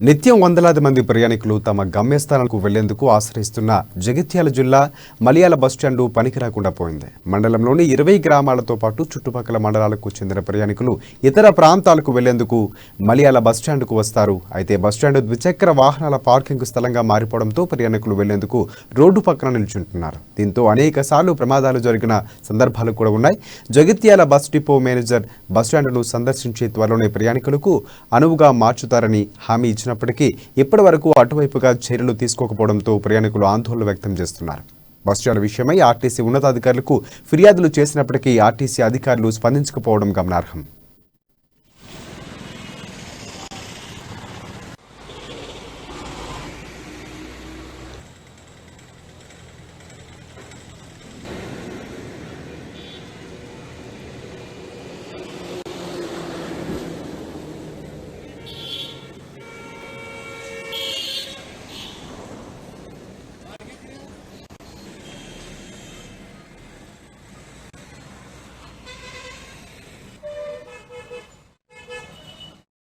నిత్యం వందలాది మంది ప్రయాణికులు తమ గమ్యస్థానాలకు వెళ్లేందుకు ఆశ్రయిస్తున్న జగిత్యాల జిల్లా మలియాల బస్టాండు పనికి రాకుండా పోయింది. మండలంలోని 20 గ్రామాలతో పాటు చుట్టుపక్కల మండలాలకు చెందిన ప్రయాణికులు ఇతర ప్రాంతాలకు వెళ్లేందుకు మలియాల బస్టాండుకు వస్తారు. అయితే బస్టాండు ద్విచక్ర వాహనాల పార్కింగ్ స్థలంగా మారిపోవడంతో ప్రయాణికులు వెళ్లేందుకు రోడ్డు పక్కన నిల్చుంటున్నారు. దీంతో అనేక సార్లు ప్రమాదాలు జరిగిన సందర్భాలు కూడా ఉన్నాయి. జగిత్యాల బస్ డిపో మేనేజర్ బస్టాండును సందర్శించి త్వరలోనే ప్రయాణికులకు అనువుగా మార్చుతారని హామీ ఇచ్చినప్పటికీ ఇప్పటి వరకు అటువైపుగా చర్యలు తీసుకోకపోవడంతో ప్రయాణికులు ఆందోళన వ్యక్తం చేస్తున్నారు. బస్టాండ్ విషయమై ఆర్టీసీ ఉన్నతాధికారులకు ఫిర్యాదులు చేసినప్పటికీ ఆర్టీసీ అధికారులు స్పందించకపోవడం గమనార్హం.